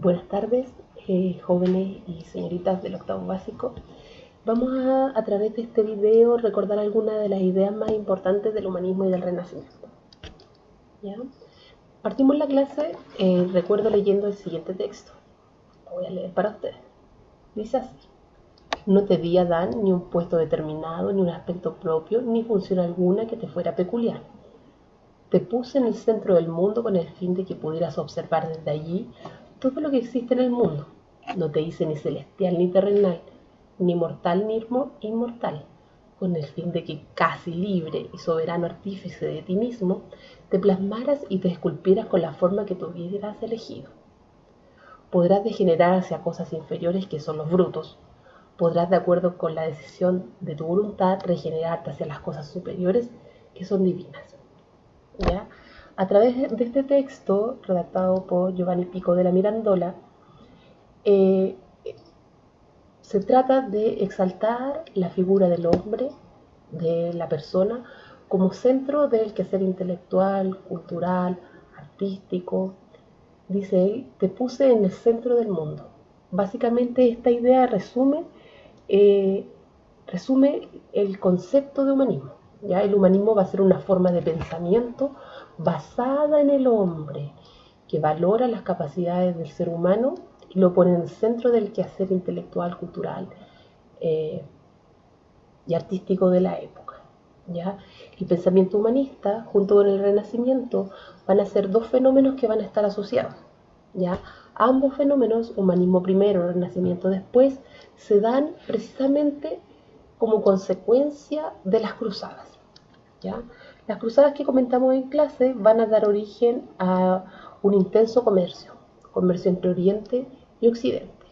Buenas tardes, jóvenes y señoritas del octavo básico. Vamos a través de este video, recordar algunas de las ideas más importantes del humanismo y del renacimiento. ¿Ya? Partimos la clase, recuerdo leyendo el siguiente texto. Lo voy a leer para ustedes. Dice así: no te di, Adán, ni un puesto determinado, ni un aspecto propio, ni función alguna que te fuera peculiar. Te puse en el centro del mundo con el fin de que pudieras observar desde allí todo lo que existe en el mundo. No te hice ni celestial ni terrenal, ni mortal ni inmortal, con el fin de que, casi libre y soberano artífice de ti mismo, te plasmaras y te esculpieras con la forma que tú hubieras elegido. Podrás degenerar hacia cosas inferiores que son los brutos. Podrás, de acuerdo con la decisión de tu voluntad, regenerarte hacia las cosas superiores que son divinas. ¿Ya? A través de este texto, redactado por Giovanni Pico de la Mirandola, se trata de exaltar la figura del hombre, de la persona, como centro del quehacer intelectual, cultural, artístico. Dice él: te puse en el centro del mundo. Básicamente esta idea eh, resume el concepto de humanismo. ¿Ya? El humanismo va a ser una forma de pensamiento basada en el hombre, que valora las capacidades del ser humano y lo pone en el centro del quehacer intelectual, cultural y artístico de la época. ¿Ya? El pensamiento humanista, junto con el Renacimiento, van a ser dos fenómenos que van a estar asociados. ¿Ya? Ambos fenómenos, humanismo primero, renacimiento después, se dan precisamente como consecuencia de las cruzadas. ¿Ya? Las cruzadas que comentamos en clase van a dar origen a un intenso comercio entre Oriente y Occidente.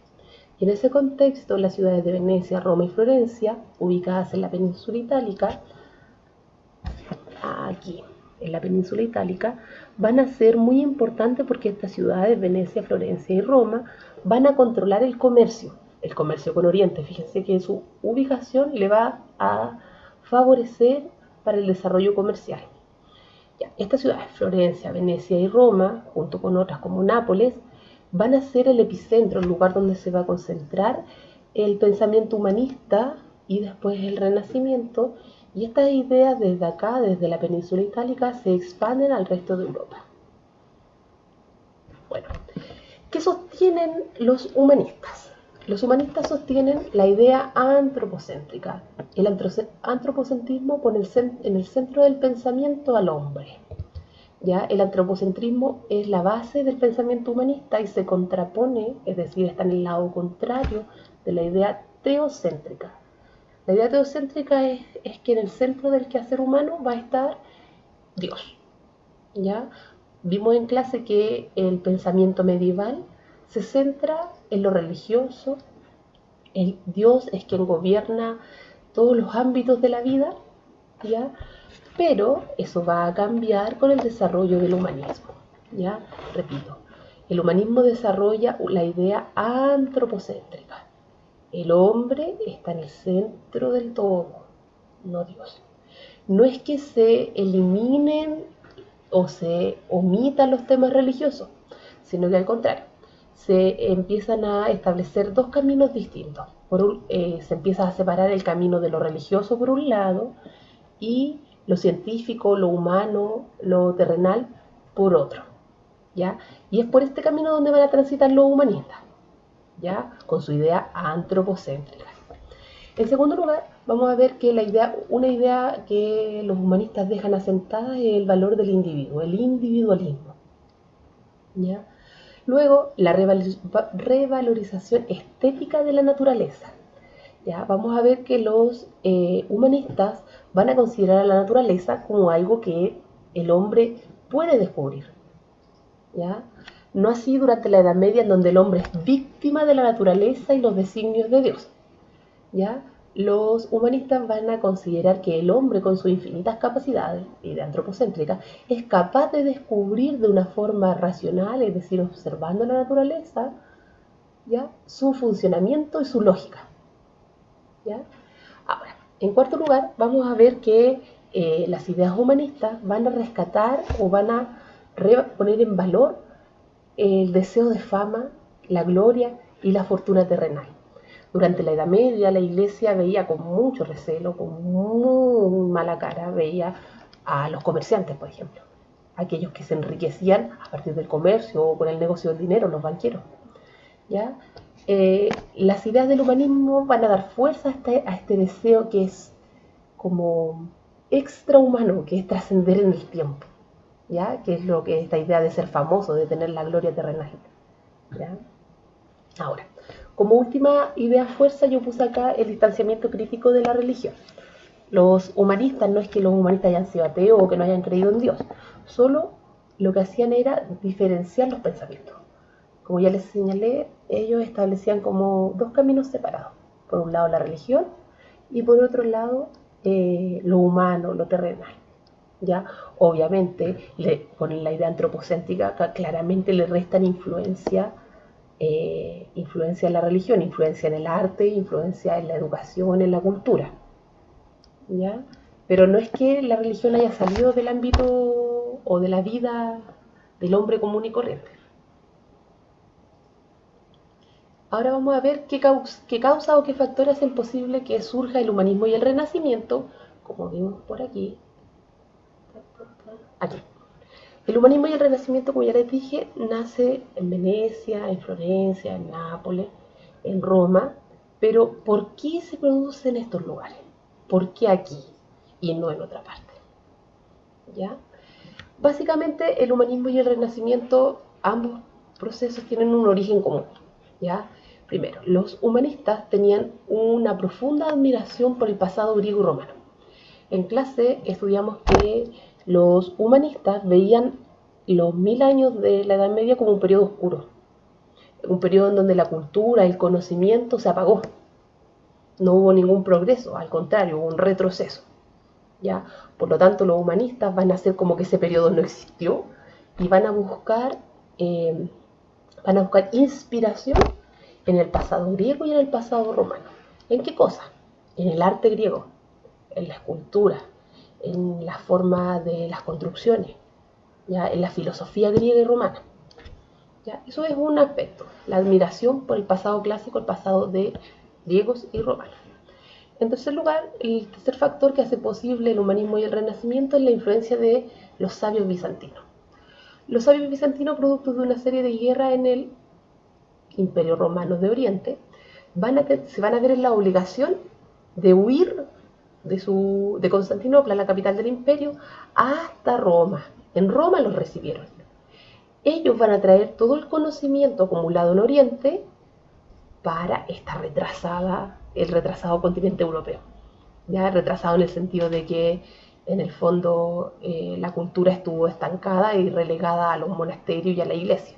Y en ese contexto, las ciudades de Venecia, Roma y Florencia, ubicadas en la península itálica, aquí en la península itálica, van a ser muy importantes porque estas ciudades, Venecia, Florencia y Roma, van a controlar el comercio con Oriente. Fíjense que su ubicación le va a favorecer para el desarrollo comercial. Ya, estas ciudades, Florencia, Venecia y Roma, junto con otras como Nápoles, van a ser el epicentro, el lugar donde se va a concentrar el pensamiento humanista y después el Renacimiento, y estas ideas desde acá, desde la península itálica, se expanden al resto de Europa. Bueno, ¿qué sostienen los humanistas? Los humanistas sostienen la idea antropocéntrica. El antropocentrismo pone en el centro del pensamiento al hombre. ¿Ya? El antropocentrismo es la base del pensamiento humanista y se contrapone, es decir, está en el lado contrario de la idea teocéntrica. La idea teocéntrica es que en el centro del quehacer humano va a estar Dios. ¿Ya? Vimos en clase que el pensamiento medieval se centra en lo religioso, el Dios es quien gobierna todos los ámbitos de la vida, ¿ya? Pero eso va a cambiar con el desarrollo del humanismo, ¿ya? Repito, el humanismo desarrolla la idea antropocéntrica. El hombre está en el centro del todo, no Dios. No es que se eliminen o se omitan los temas religiosos, sino que al contrario, se empiezan a establecer dos caminos distintos. Se empieza a separar el camino de lo religioso por un lado y lo científico, lo humano, lo terrenal por otro. ¿Ya? Y es por este camino donde van a transitar los humanistas, ¿ya? Con su idea antropocéntrica. En segundo lugar, vamos a ver que una idea que los humanistas dejan asentada es el valor del individuo, el individualismo. ¿Ya? Luego, la revalorización estética de la naturaleza. ¿Ya? Vamos a ver que los humanistas van a considerar a la naturaleza como algo que el hombre puede descubrir. ¿Ya? No así durante la Edad Media, en donde el hombre es víctima de la naturaleza y los designios de Dios. ¿Ya? Los humanistas van a considerar que el hombre, con sus infinitas capacidades y de antropocéntrica, es capaz de descubrir de una forma racional, es decir, observando la naturaleza, ¿ya? Su funcionamiento y su lógica. ¿Ya? Ahora, en cuarto lugar, vamos a ver que las ideas humanistas van a rescatar o van a poner en valor el deseo de fama, la gloria y la fortuna terrenal. Durante la Edad Media, la Iglesia veía con mucho recelo, con muy mala cara, veía a los comerciantes, por ejemplo, aquellos que se enriquecían a partir del comercio o con el negocio del dinero, los banqueros. ¿Ya? Las ideas del humanismo van a dar fuerza a este deseo que es como extrahumano, que es trascender en el tiempo, ¿ya? Que es lo que esta idea de ser famoso, de tener la gloria terrenal, ¿ya? Ahora, como última idea fuerza, yo puse acá el distanciamiento crítico de la religión. Los humanistas, no es que los humanistas hayan sido ateos o que no hayan creído en Dios, solo lo que hacían era diferenciar los pensamientos. Como ya les señalé, ellos establecían como dos caminos separados. Por un lado la religión y por otro lado lo humano, lo terrenal. ¿Ya? Obviamente, con la idea antropocéntrica claramente le restan influencia en la religión, influencia en el arte, influencia en la educación, en la cultura. ¿Ya? Pero no es que la religión haya salido del ámbito o de la vida del hombre común y corriente. Ahora vamos a ver qué causa o qué factor hacen posible que surja el humanismo y el renacimiento, como vimos por aquí. Aquí. El humanismo y el renacimiento, como ya les dije, nace en Venecia, en Florencia, en Nápoles, en Roma, pero ¿por qué se produce en estos lugares? ¿Por qué aquí y no en otra parte? ¿Ya? Básicamente el humanismo y el renacimiento, ambos procesos tienen un origen común, ¿ya? Primero, los humanistas tenían una profunda admiración por el pasado griego y romano. En clase estudiamos que los humanistas veían los 1000 años de la Edad Media como un periodo oscuro, un periodo en donde la cultura, el conocimiento se apagó. No hubo ningún progreso, al contrario, hubo un retroceso. ¿Ya? Por lo tanto, los humanistas van a hacer como que ese periodo no existió y eh, van a buscar inspiración en el pasado griego y en el pasado romano. ¿En qué cosa? En el arte griego, en la escultura, en la forma de las construcciones, ¿ya? En la filosofía griega y romana. ¿Ya? Eso es un aspecto, la admiración por el pasado clásico, el pasado de griegos y romanos. En tercer lugar, el tercer factor que hace posible el humanismo y el renacimiento es la influencia de los sabios bizantinos. Los sabios bizantinos, producto de una serie de guerras en el Imperio Romano de Oriente, se van a ver en la obligación de huir de Constantinopla, la capital del imperio, hasta Roma. En Roma los recibieron. Ellos van a traer todo el conocimiento acumulado en Oriente para el retrasado continente europeo. Ya retrasado en el sentido de que en el fondo la cultura estuvo estancada y relegada a los monasterios y a la iglesia.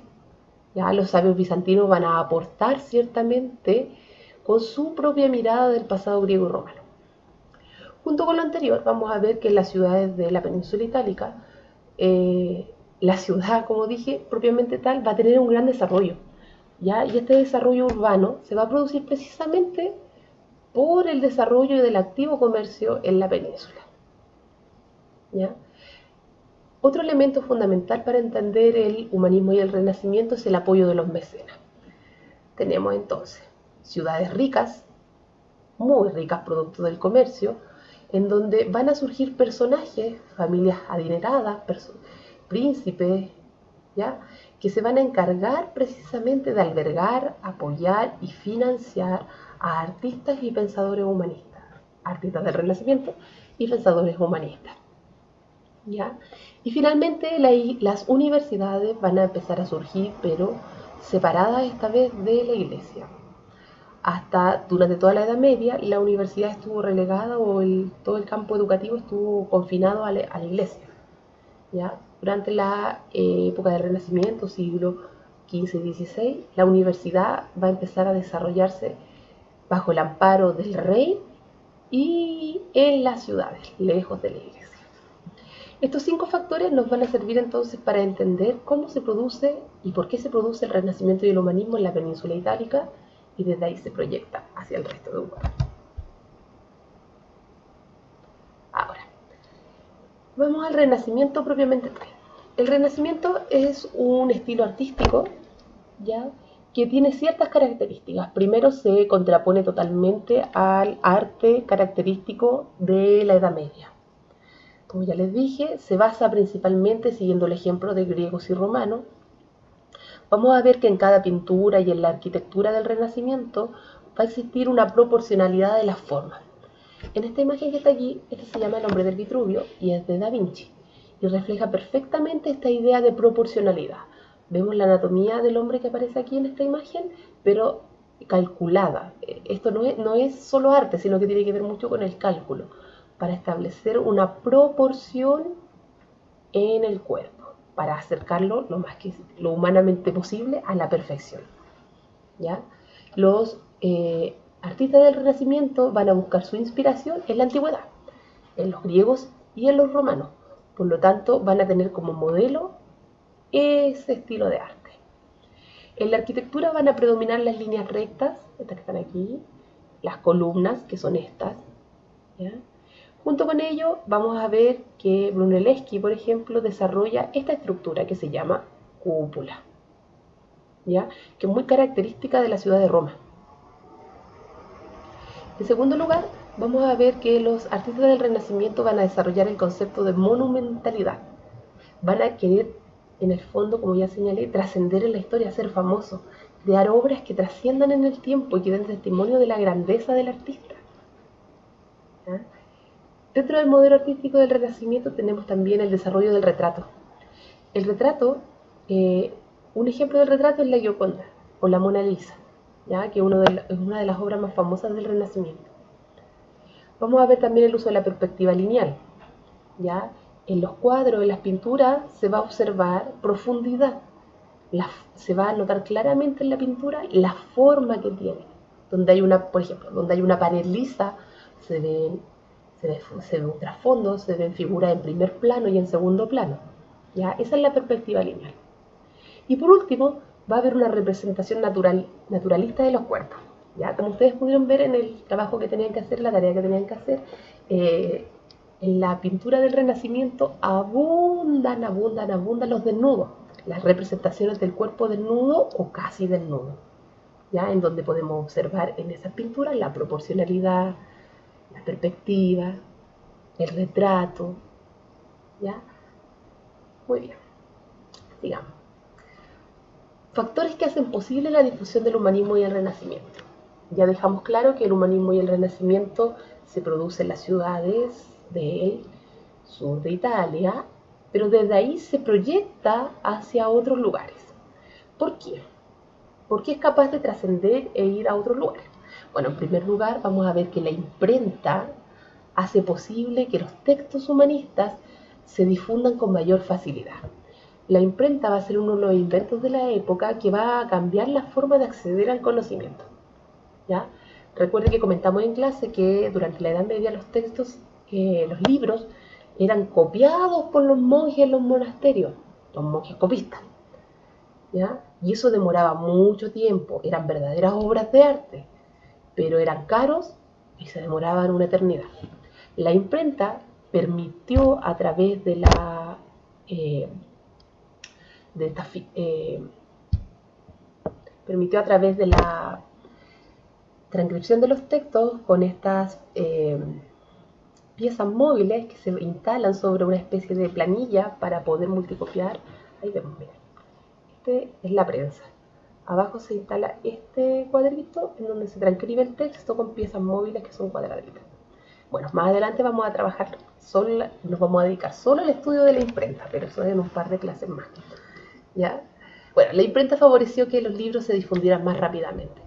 Ya los sabios bizantinos van a aportar ciertamente con su propia mirada del pasado griego y romano. Junto con lo anterior, vamos a ver que en las ciudades de la península itálica, la ciudad, como dije, propiamente tal, va a tener un gran desarrollo. ¿Ya? Y este desarrollo urbano se va a producir precisamente por el desarrollo del activo comercio en la península. ¿Ya? Otro elemento fundamental para entender el humanismo y el renacimiento es el apoyo de los mecenas. Tenemos entonces ciudades ricas, muy ricas producto del comercio, en donde van a surgir personajes, familias adineradas, príncipes, ¿ya? Que se van a encargar precisamente de albergar, apoyar y financiar a artistas y pensadores humanistas, artistas del Renacimiento y pensadores humanistas. ¿Ya? Y finalmente las universidades van a empezar a surgir, pero separadas esta vez de la iglesia. Hasta durante toda la Edad Media la universidad estuvo relegada o todo el campo educativo estuvo confinado a la iglesia. ¿Ya? Durante la época del Renacimiento, siglo XV y XVI, la universidad va a empezar a desarrollarse bajo el amparo del rey y en las ciudades, lejos de la iglesia. Estos 5 factores nos van a servir entonces para entender cómo se produce y por qué se produce el Renacimiento y el humanismo en la península itálica y desde ahí se proyecta hacia el resto de Europa. Ahora, vamos al Renacimiento propiamente tal. El Renacimiento es un estilo artístico, ¿ya? que tiene ciertas características. Primero, se contrapone totalmente al arte característico de la Edad Media. Como ya les dije, se basa principalmente siguiendo el ejemplo de griegos y romanos. Vamos a ver que en cada pintura y en la arquitectura del Renacimiento va a existir una proporcionalidad de las formas. En esta imagen que está aquí, este se llama El hombre del Vitruvio y es de Da Vinci y refleja perfectamente esta idea de proporcionalidad. Vemos la anatomía del hombre que aparece aquí en esta imagen, pero calculada. Esto no es solo arte, sino que tiene que ver mucho con el cálculo, para establecer una proporción en el cuerpo, para acercarlo lo humanamente posible a la perfección. ¿Ya? Los artistas del Renacimiento van a buscar su inspiración en la antigüedad, en los griegos y en los romanos. Por lo tanto, van a tener como modelo ese estilo de arte. En la arquitectura van a predominar las líneas rectas, estas que están aquí, las columnas, que son estas. ¿Ya? Junto con ello, vamos a ver que Brunelleschi, por ejemplo, desarrolla esta estructura que se llama cúpula, ¿ya? Que es muy característica de la ciudad de Roma. En segundo lugar, vamos a ver que los artistas del Renacimiento van a desarrollar el concepto de monumentalidad. Van a querer, en el fondo, como ya señalé, trascender en la historia, ser famosos, crear obras que trasciendan en el tiempo y que den testimonio de la grandeza del artista. ¿Ya? Dentro del modelo artístico del Renacimiento tenemos también el desarrollo del retrato. El retrato, un ejemplo del retrato es la Gioconda o la Mona Lisa, ¿ya? Que es una de las obras más famosas del Renacimiento. Vamos a ver también el uso de la perspectiva lineal. ¿Ya? En los cuadros, en las pinturas, se va a observar profundidad. Se va a notar claramente en la pintura la forma que tiene. Donde hay una, por ejemplo, donde hay una pared lisa, se ve un trasfondo, se ven figuras en primer plano y en segundo plano. ¿Ya? Esa es la perspectiva lineal. Y por último, va a haber una representación naturalista de los cuerpos. ¿Ya? Como ustedes pudieron ver en el trabajo que tenían que hacer, la tarea que tenían que hacer, en la pintura del Renacimiento abundan los desnudos, las representaciones del cuerpo desnudo o casi desnudo, ¿ya? En donde podemos observar en esas pinturas la proporcionalidad, la perspectiva, el retrato, ¿ya? Muy bien, sigamos. Factores que hacen posible la difusión del humanismo y el Renacimiento. Ya dejamos claro que el humanismo y el Renacimiento se producen en las ciudades del sur de Italia, pero desde ahí se proyecta hacia otros lugares. ¿Por qué? Porque es capaz de trascender e ir a otros lugares. Bueno, en primer lugar vamos a ver que la imprenta hace posible que los textos humanistas se difundan con mayor facilidad. La imprenta va a ser uno de los inventos de la época que va a cambiar la forma de acceder al conocimiento. ¿Ya? Recuerde que comentamos en clase que durante la Edad Media los textos, los libros, eran copiados por los monjes en los monasterios, los monjes copistas. ¿Ya? Y eso demoraba mucho tiempo, eran verdaderas obras de arte, pero eran caros y se demoraban una eternidad. La imprenta permitió a través de la transcripción de los textos con estas piezas móviles que se instalan sobre una especie de planilla para poder multicopiar. Ahí vemos, miren. Este es la prensa. Abajo se instala este cuadrito en donde se transcribe el texto con piezas móviles que son cuadraditas. Bueno, más adelante vamos a trabajar, nos vamos a dedicar solo al estudio de la imprenta, pero eso es en un par de clases más. ¿Ya? Bueno, la imprenta favoreció que los libros se difundieran más rápidamente,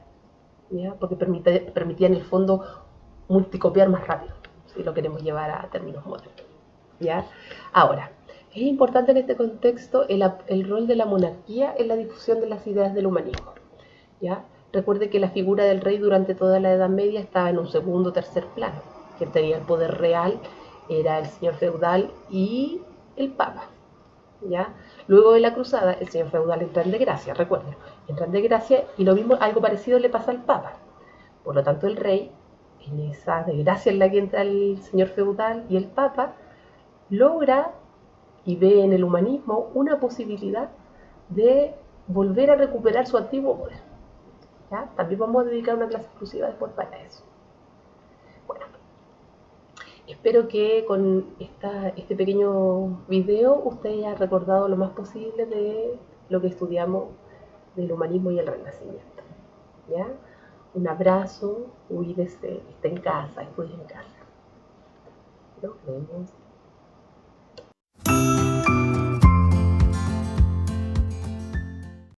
¿ya? Porque permitía en el fondo multicopiar más rápido, si lo queremos llevar a términos modernos. ¿Ya? Ahora, es importante en este contexto el rol de la monarquía en la difusión de las ideas del humanismo. ¿Ya? Recuerde que la figura del rey durante toda la Edad Media estaba en un segundo o tercer plano. Quien tenía el poder real era el señor feudal y el papa. ¿Ya? Luego de la cruzada, el señor feudal entra en desgracia, recuerden, entra en desgracia y lo mismo, algo parecido le pasa al papa. Por lo tanto, el rey, en esa desgracia en la que entra el señor feudal y el papa, logra y ve en el humanismo una posibilidad de volver a recuperar su antiguo poder. ¿ya? También vamos a dedicar una clase exclusiva después para eso. Bueno, espero que con este pequeño video usted haya recordado lo más posible de lo que estudiamos del humanismo y el renacimiento. ¿Ya? Un abrazo, cuídese, esté en casa, estudie en casa. Nos vemos.